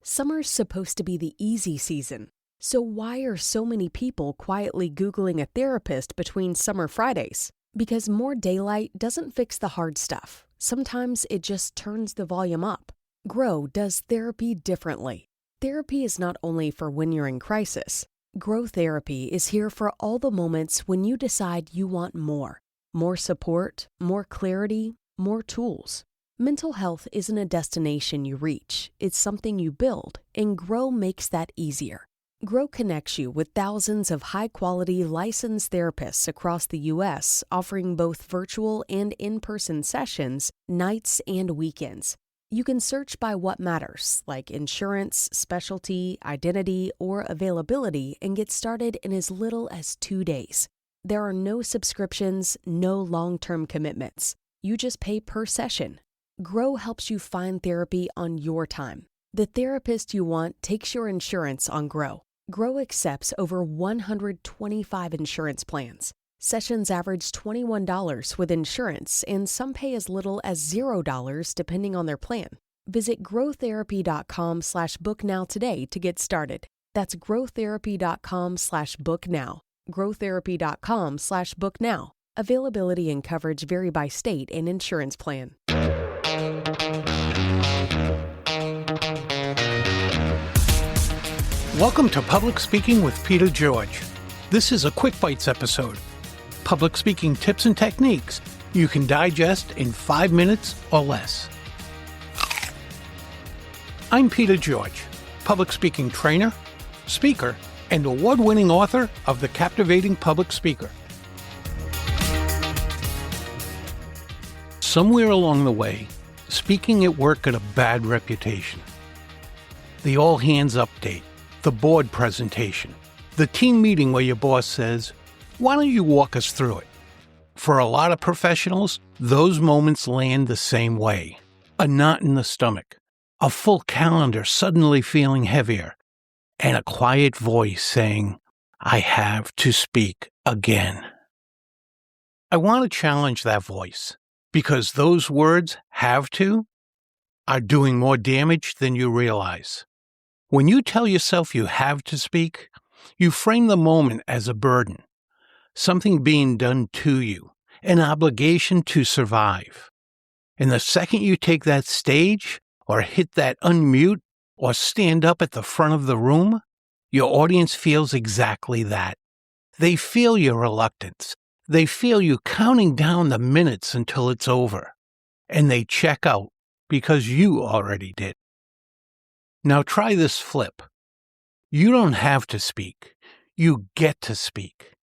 Summer's supposed to be the easy season. So why are so many people quietly Googling a therapist between summer Fridays? Because more daylight doesn't fix the hard stuff. Sometimes it just turns the volume up. Grow does therapy differently. Therapy is not only for when you're in crisis. Grow Therapy is here for all the moments when you decide you want more. More support, more clarity, more tools. Mental health isn't a destination you reach, it's something you build, and Grow makes that easier. Grow connects you with thousands of high-quality licensed therapists across the U.S., offering both virtual and in-person sessions, nights and weekends. You can search by what matters, like insurance, specialty, identity, or availability, and get started in as little as 2 days. There are no subscriptions, no long-term commitments. You just pay per session. Grow helps you find therapy on your time. The therapist you want takes your insurance on Grow. Grow accepts over 125 insurance plans. Sessions average $21 with insurance, and some pay as little as $0 depending on their plan. Visit growtherapy.com/booknow today to get started. That's growtherapy.com/booknow. growtherapy.com/booknow. Availability and coverage vary by state and insurance plan. Welcome to Public Speaking with Peter George. This is a Quick Bites episode. Public speaking tips and techniques you can digest in 5 minutes or less. I'm Peter George, public speaking trainer, speaker, and award-winning author of The Captivating Public Speaker. Somewhere along the way, speaking at work got a bad reputation. The all-hands update, the board presentation, the team meeting where your boss says, "Why don't you walk us through it?" For a lot of professionals, those moments land the same way. A knot in the stomach, a full calendar suddenly feeling heavier, and a quiet voice saying, "I have to speak again." I want to challenge that voice, because those words, "have to," are doing more damage than you realize. When you tell yourself you have to speak, you frame the moment as a burden, something being done to you, an obligation to survive. And the second you take that stage, or hit that unmute, or stand up at the front of the room, your audience feels exactly that. They feel your reluctance. They feel you counting down the minutes until it's over. And they check out because you already did. Now try this flip. You don't have to speak. You get to speak.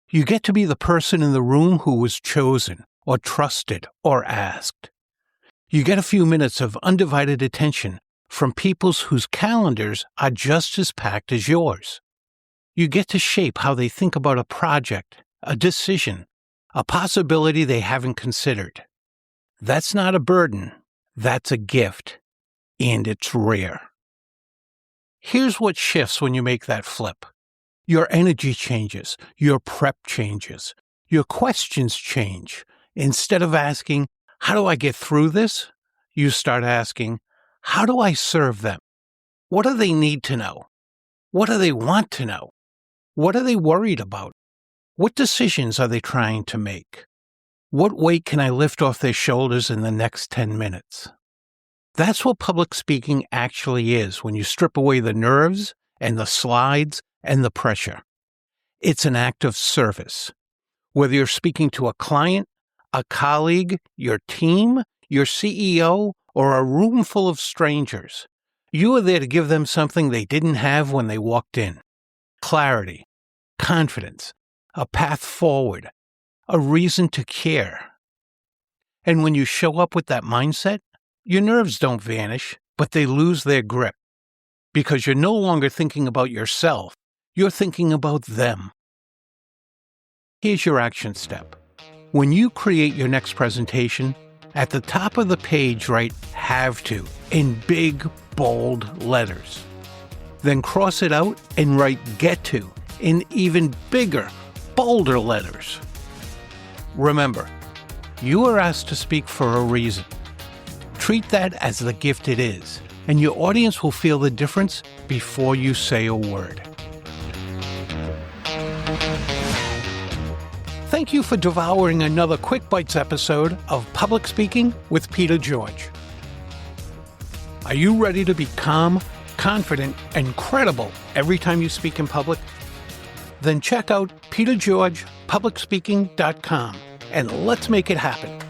You get to be the person in the room who was chosen, or trusted, or asked. You get a few minutes of undivided attention from people whose calendars are just as packed as yours. You get to shape how they think about a project, a decision, a possibility they haven't considered. That's not a burden. That's a gift. And it's rare. Here's what shifts when you make that flip. Your energy changes, your prep changes, your questions change. Instead of asking, "How do I get through this?" you start asking, "How do I serve them? What do they need to know? What do they want to know? What are they worried about? What decisions are they trying to make? What weight can I lift off their shoulders in the next 10 minutes? That's what public speaking actually is when you strip away the nerves and the slides and the pressure. It's an act of service. Whether you're speaking to a client, a colleague, your team, your CEO, or a room full of strangers, you are there to give them something they didn't have when they walked in. Clarity, confidence, a path forward, a reason to care. And when you show up with that mindset, your nerves don't vanish, but they lose their grip. Because you're no longer thinking about yourself, you're thinking about them. Here's your action step. When you create your next presentation, at the top of the page write "have to" in big, bold letters. Then cross it out and write "get to" in even bigger, bolder letters. Remember, you are asked to speak for a reason. Treat that as the gift it is, and your audience will feel the difference before you say a word. Thank you for devouring another Quick Bites episode of Public Speaking with Peter George. Are you ready to be calm, confident, and credible every time you speak in public? Then check out petergeorgepublicspeaking.com and let's make it happen.